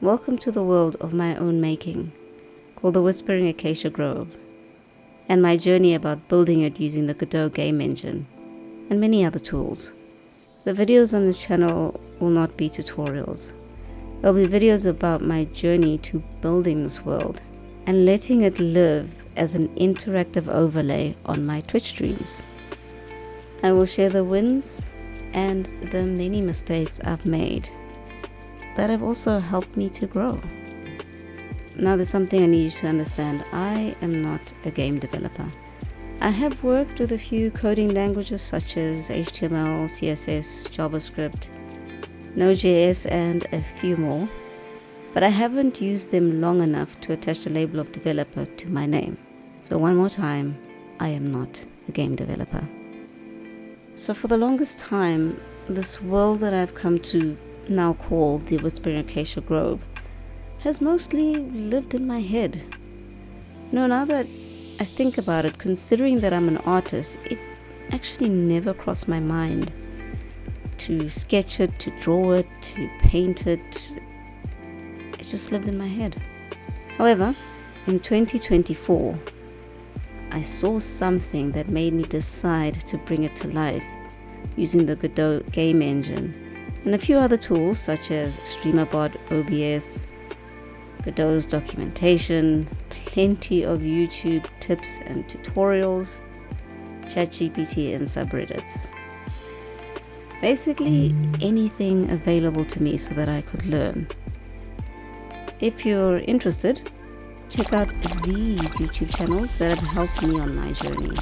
Welcome to the world of my own making, called the Whispering Acacia Grove, and my journey about building it using the Godot Game Engine, and many other tools. The videos on this channel will not be tutorials. There'll be videos about my journey to building this world, and letting it live as an interactive overlay on my Twitch streams. I will share the wins and the many mistakes I've made that have also helped me to grow. Now there's something I need you to understand. I am not a game developer. I have worked with a few coding languages such as HTML, CSS, JavaScript, Node.js, and a few more, but I haven't used them long enough to attach the label of developer to my name. So one more time, I am not a game developer. So for the longest time, this world that I've come to now call the Whispering Acacia Grove has mostly lived in my head. Now that I think about it, considering that I'm an artist, it actually never crossed my mind to sketch it, to draw it, to paint it. It just lived in my head. However, in 2024, I saw something that made me decide to bring it to life using the Godot Game Engine and a few other tools such as Streamerbot, OBS, Godot's documentation, plenty of YouTube tips and tutorials, ChatGPT and subreddits. Basically anything available to me so that I could learn. If you're interested, check out these YouTube channels that have helped me on my journey.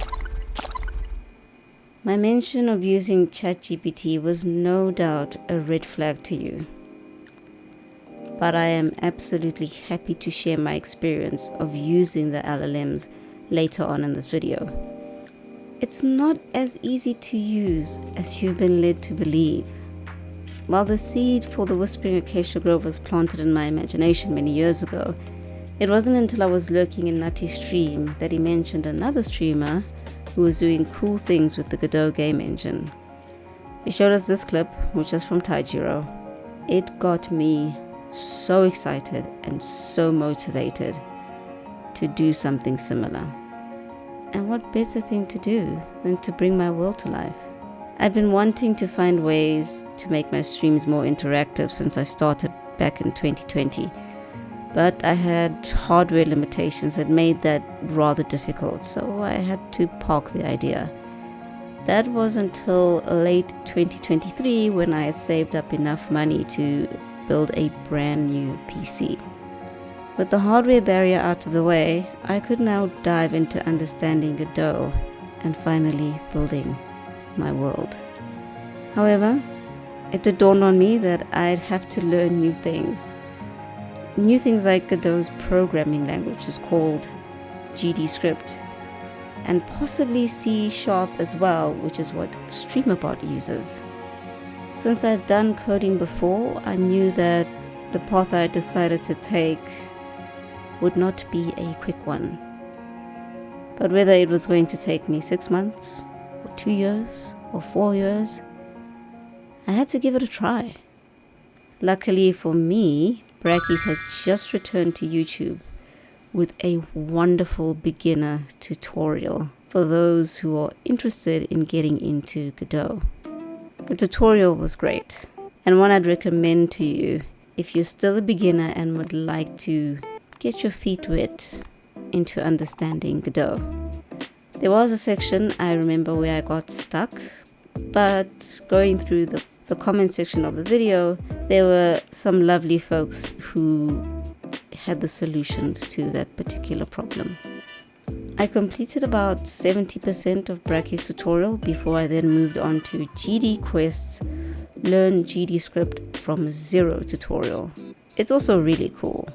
My mention of using ChatGPT was no doubt a red flag to you, but I am absolutely happy to share my experience of using the LLMs later on in this video. It's not as easy to use as you've been led to believe. While the seed for the Whispering Acacia Grove was planted in my imagination many years ago, it wasn't until I was lurking in Nutty's stream that he mentioned another streamer who was doing cool things with the Godot Game Engine. He showed us this clip, which is from Tyjiro. It got me so excited and so motivated to do something similar. And what better thing to do than to bring my world to life? I'd been wanting to find ways to make my streams more interactive since I started back in 2020. But I had hardware limitations that made that rather difficult, so I had to park the idea. That was until late 2023 when I had saved up enough money to build a brand new PC. With the hardware barrier out of the way, I could now dive into understanding Godot and finally building my world. However, it did dawn on me that I'd have to learn new things. New things like Godot's programming language is called GDScript, and possibly C# as well, which is what Streamerbot uses. Since I'd done coding before, I knew that the path I decided to take would not be a quick one. But whether it was going to take me 6 months, or 2 years, or 4 years, I had to give it a try. Luckily for me, Brackeys had just returned to YouTube with a wonderful beginner tutorial for those who are interested in getting into Godot. The tutorial was great, and one I'd recommend to you if you're still a beginner and would like to get your feet wet into understanding Godot. There was a section I remember where I got stuck, but going through the comment section of the video, there were some lovely folks who had the solutions to that particular problem. I completed about 70% of Brackeys tutorial before I then moved on to GDQuest's Learn GDScript from Zero tutorial. It's also really cool.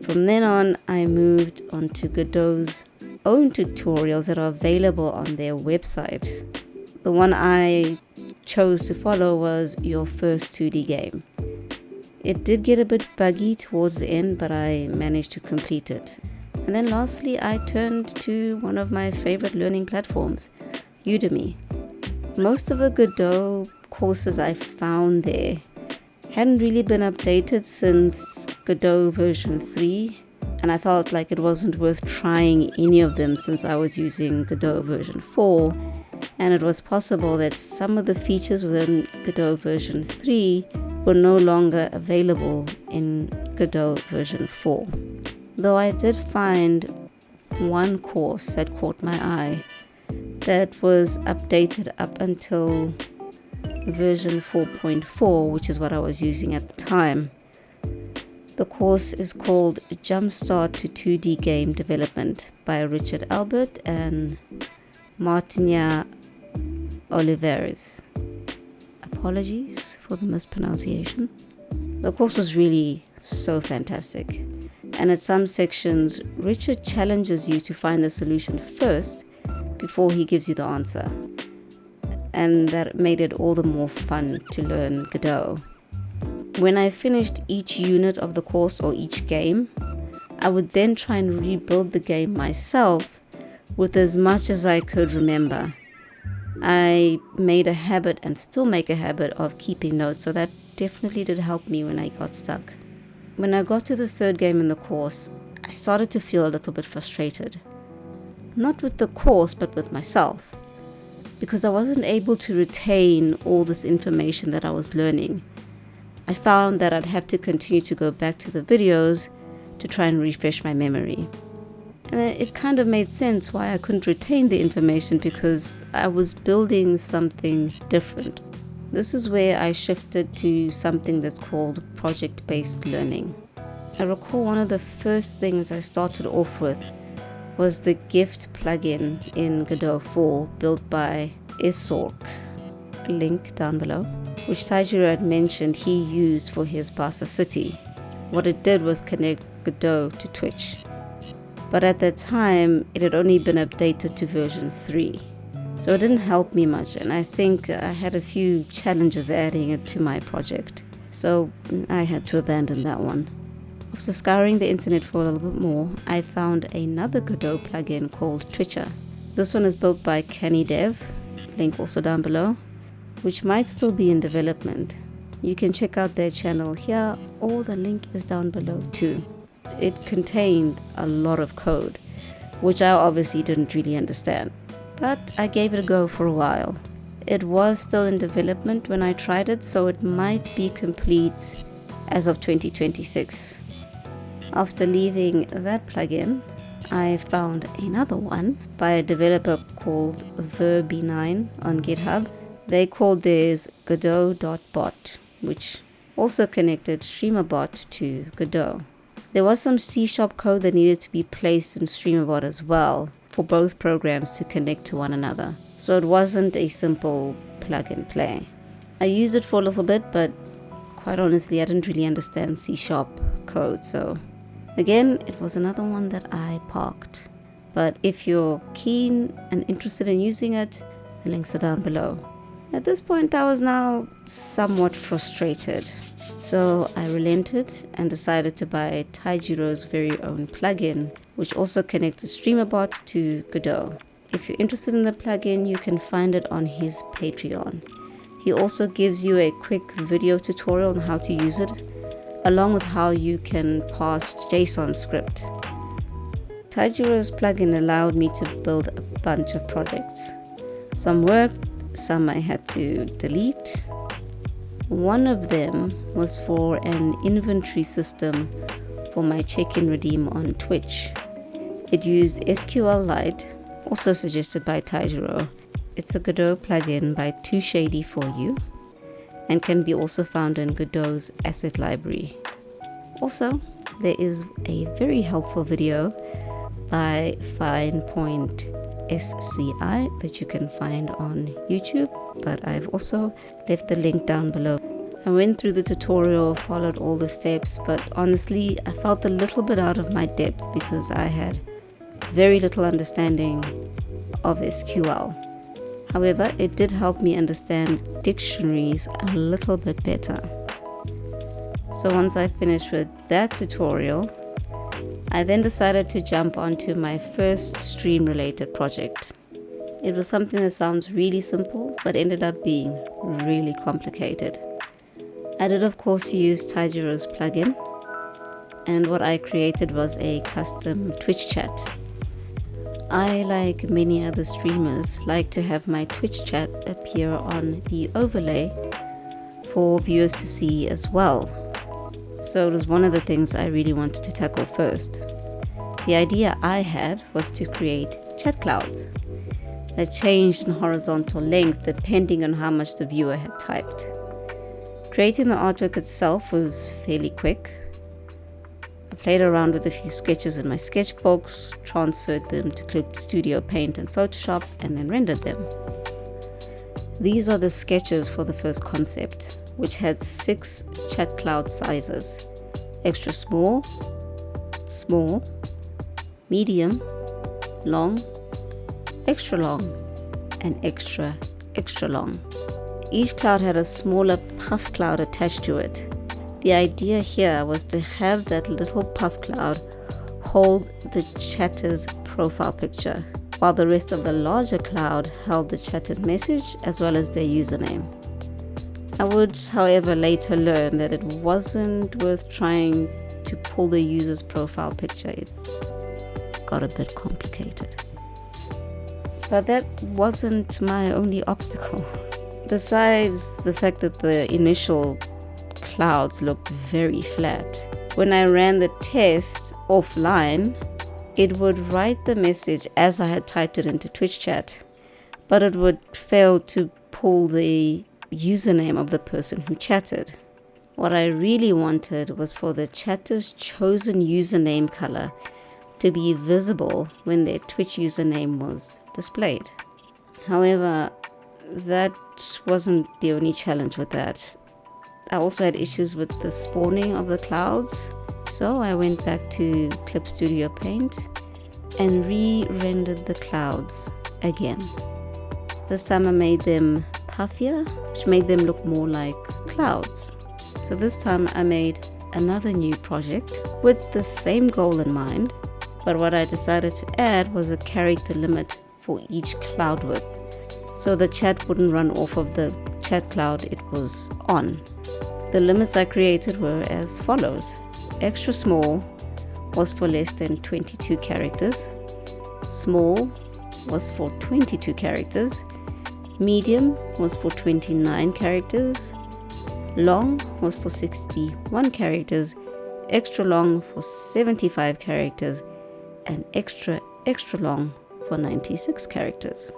From then on, I moved on to Godot's own tutorials that are available on their website. The one I chose to follow was Your First 2D Game. It did get a bit buggy towards the end, but I managed to complete it. And then lastly, I turned to one of my favorite learning platforms, Udemy. Most of the Godot courses I found there hadn't really been updated since Godot version 3, and I felt like it wasn't worth trying any of them since I was using Godot version 4, and it was possible that some of the features within Godot version 3 were no longer available in Godot version 4. Though I did find one course that caught my eye that was updated up until version 4.4, which is what I was using at the time. The course is called Jumpstart to 2D Game Development by Richard Albert and Martinia Oliveres. Apologies for the mispronunciation. The course was really so fantastic, and at some sections Richard challenges you to find the solution first before he gives you the answer, and that made it all the more fun to learn Godot. When I finished each unit of the course or each game, I would then try and rebuild the game myself with as much as I could remember. I made a habit and still make a habit of keeping notes, so that definitely did help me when I got stuck. When I got to the third game in the course, I started to feel a little bit frustrated. Not with the course, but with myself, because I wasn't able to retain all this information that I was learning. I found that I'd have to continue to go back to the videos to try and refresh my memory. And it kind of made sense why I couldn't retain the information, because I was building something different. This is where I shifted to something that's called project-based learning. I recall one of the first things I started off with was the gift plugin in Godot 4 built by Isork, link down below, which Tyjiro had mentioned he used for his Barca City. What it did was connect Godot to Twitch, but at that time it had only been updated to version 3, so it didn't help me much, and I think I had a few challenges adding it to my project, so I had to abandon that one. After scouring the internet for a little bit more, I found another Godot plugin called Twitcher. This one is built by CannyDev, link also down below, which might still be in development. You can check out their channel here, or the link is down below too. It contained a lot of code, which I obviously didn't really understand, but I gave it a go for a while. It was still in development when I tried it, so it might be complete as of 2026. After leaving that plugin, I found another one by a developer called Verb9 on GitHub. They called theirs Godot.bot, which also connected Streamerbot to Godot. There was some C# code that needed to be placed in Streamerbot as well for both programs to connect to one another, so it wasn't a simple plug and play. I used it for a little bit, but quite honestly I didn't really understand C# code, so again, it was another one that I parked. But if you're keen and interested in using it, the links are down below. At this point, I was now somewhat frustrated, so I relented and decided to buy Tyjiro's very own plugin, which also connected Streamerbot to Godot. If you're interested in the plugin, you can find it on his Patreon. He also gives you a quick video tutorial on how to use it, along with how you can parse JSON script. Tyjiro's plugin allowed me to build a bunch of projects. Some worked, some I had to delete. One of them was for an inventory system for my check-in redeem on Twitch. It used SQLite, also suggested by Tyjiro. It's a Godot plugin by Too Shady for You, and can be also found in Godot's asset library. Also, there is a very helpful video by FinePointCGI that you can find on YouTube, but I've also left the link down below. I went through the tutorial, followed all the steps, but honestly I felt a little bit out of my depth because I had very little understanding of SQL. However, it did help me understand dictionaries a little bit better. So once I finished with that tutorial, I then decided to jump onto my first stream related project. It was something that sounds really simple, but ended up being really complicated. I did of course use Tyjiro's plugin, and what I created was a custom Twitch chat. I, like many other streamers, like to have my Twitch chat appear on the overlay for viewers to see as well. So it was one of the things I really wanted to tackle first. The idea I had was to create chat clouds that changed in horizontal length depending on how much the viewer had typed. Creating the artwork itself was fairly quick. I played around with a few sketches in my sketchbooks, transferred them to Clip Studio Paint and Photoshop, and then rendered them. These are the sketches for the first concept, which had 6 chat cloud sizes: extra small, small, medium, long, extra long, and extra, extra long. Each cloud had a smaller puff cloud attached to it. The idea here was to have that little puff cloud hold the chatter's profile picture, while the rest of the larger cloud held the chatter's message as well as their username. I would, however, later learn that it wasn't worth trying to pull the user's profile picture. It got a bit complicated. But that wasn't my only obstacle. Besides the fact that the initial clouds looked very flat, when I ran the test offline, it would write the message as I had typed it into Twitch chat, but it would fail to pull the username of the person who chatted. What I really wanted was for the chatter's chosen username color to be visible when their Twitch username was displayed. However, that wasn't the only challenge with that. I also had issues with the spawning of the clouds, so I went back to Clip Studio Paint and re-rendered the clouds again. This time I made them puffier, which made them look more like clouds. So this time I made another new project with the same goal in mind, but what I decided to add was a character limit for each cloud width, so the chat wouldn't run off of the chat cloud it was on. The limits I created were as follows. Extra small was for less than 22 characters. Small was for 22 characters. Medium was for 29 characters. Long was for 61 characters. Extra long for 75 characters. And extra, extra long for 96 characters.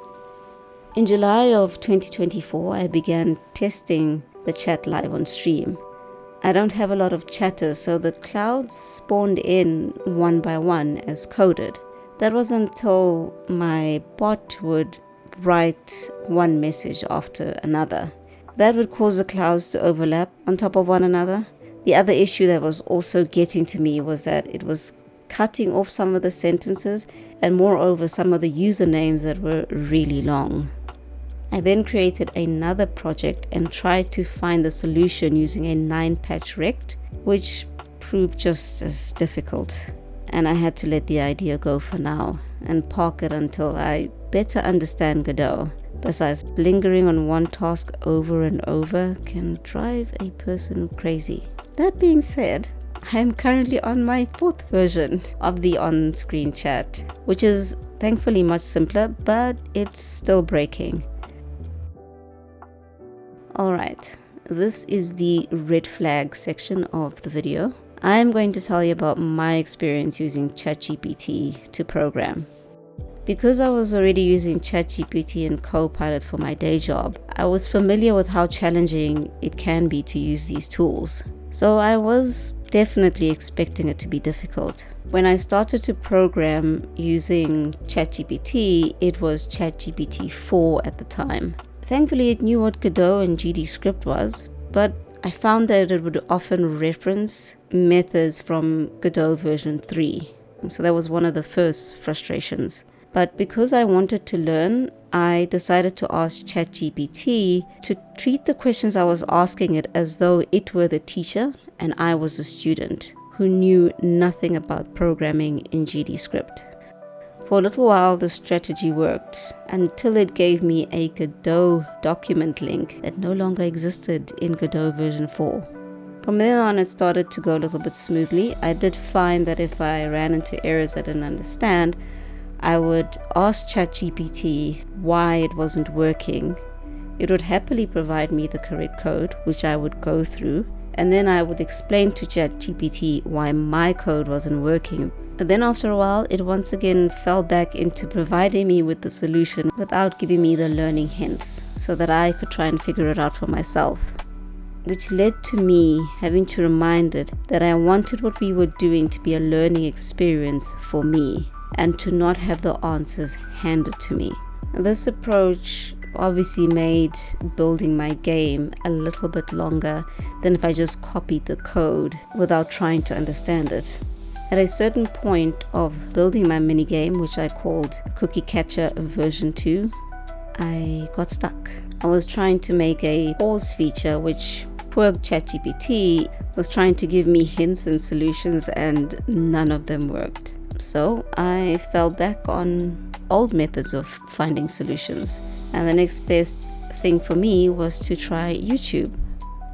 In July of 2024, I began testing the chat live on stream. I don't have a lot of chatters, so the clouds spawned in one by one as coded. That was until my bot would write one message after another. That would cause the clouds to overlap on top of one another. The other issue that was also getting to me was that it was cutting off some of the sentences, and moreover some of the usernames that were really long. I then created another project and tried to find the solution using a 9-patch rect, which proved just as difficult, and I had to let the idea go for now and park it until I better understand Godot. Besides, lingering on one task over and over can drive a person crazy. That being said, I am currently on my 4th version of the on-screen chat, which is thankfully much simpler, but it's still breaking. Alright, this is the red flag section of the video. I am going to tell you about my experience using ChatGPT to program. Because I was already using ChatGPT and Copilot for my day job, I was familiar with how challenging it can be to use these tools. So I was definitely expecting it to be difficult. When I started to program using ChatGPT, it was ChatGPT 4 at the time. Thankfully, it knew what Godot and GDScript was, but I found that it would often reference methods from Godot version 3. So that was one of the first frustrations. But because I wanted to learn, I decided to ask ChatGPT to treat the questions I was asking it as though it were the teacher and I was a student who knew nothing about programming in GDScript. For a little while, the strategy worked until it gave me a Godot document link that no longer existed in Godot version 4. From then on, it started to go a little bit smoothly. I did find that if I ran into errors I didn't understand, I would ask ChatGPT why it wasn't working. It would happily provide me the correct code, which I would go through, and then I would explain to ChatGPT why my code wasn't working. But then after a while, it once again fell back into providing me with the solution without giving me the learning hints, so that I could try and figure it out for myself. Which led to me having to remind it that I wanted what we were doing to be a learning experience for me, and to not have the answers handed to me. This approach obviously made building my game a little bit longer than if I just copied the code without trying to understand it. At a certain point of building my minigame, which I called Cookie Catcher version 2, I got stuck. I was trying to make a pause feature, which poor ChatGPT was trying to give me hints and solutions, and none of them worked. So I fell back on old methods of finding solutions. And the next best thing for me was to try YouTube.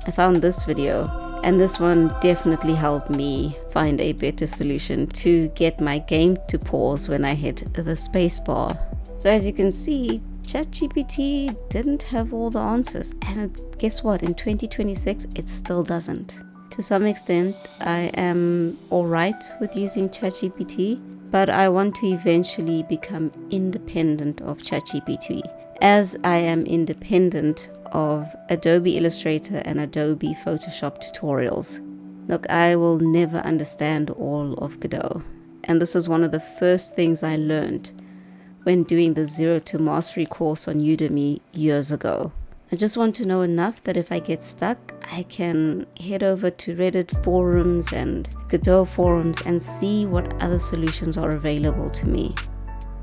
I found this video, and this one definitely helped me find a better solution to get my game to pause when I hit the spacebar. So as you can see, ChatGPT didn't have all the answers, and guess what? In 2026, it still doesn't. To some extent, I am alright with using ChatGPT, but I want to eventually become independent of ChatGPT, as I am independent of Adobe Illustrator and Adobe Photoshop tutorials. Look, I will never understand all of Godot, and this is one of the first things I learned when doing the Zero to Mastery course on Udemy years ago. I just want to know enough that if I get stuck, I can head over to Reddit forums and Godot forums and see what other solutions are available to me.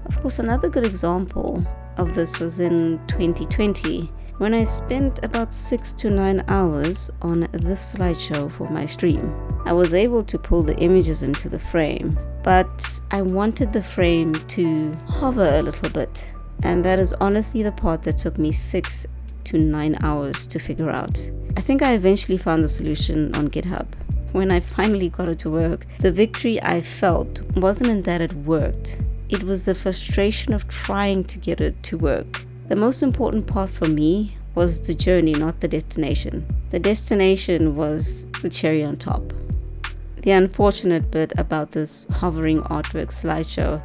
Of course, another good example of this was in 2020, when I spent about 6 to 9 hours on this slideshow for my stream. I was able to pull the images into the frame, but I wanted the frame to hover a little bit, and that is honestly the part that took me 6 to 9 hours to figure out. I think I eventually found the solution on GitHub. When I finally got it to work, the victory I felt wasn't in that it worked. It was the frustration of trying to get it to work. The most important part for me was the journey, not the destination. The destination was the cherry on top. The unfortunate bit about this hovering artwork slideshow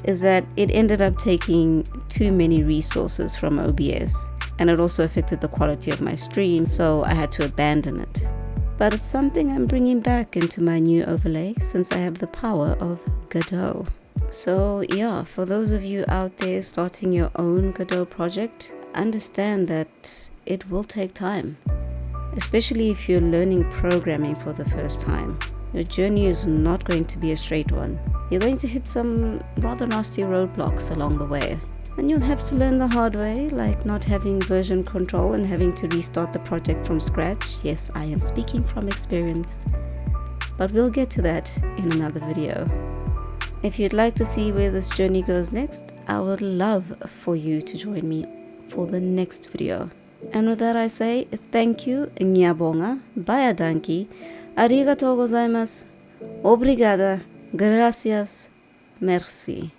is that it ended up taking too many resources from OBS, and it also affected the quality of my stream, so I had to abandon it. But it's something I'm bringing back into my new overlay since I have the power of Godot. So yeah, for those of you out there starting your own Godot project, understand that it will take time, especially if you're learning programming for the first time. Your journey is not going to be a straight one. You're going to hit some rather nasty roadblocks along the way, and you'll have to learn the hard way, like not having version control and having to restart the project from scratch. Yes, I am speaking from experience, but we'll get to that in another video. If you'd like to see where this journey goes next, I would love for you to join me for the next video. And with that I say thank you, ngiyabonga, bayadanki, arigatou gozaimasu, obrigada, gracias, merci.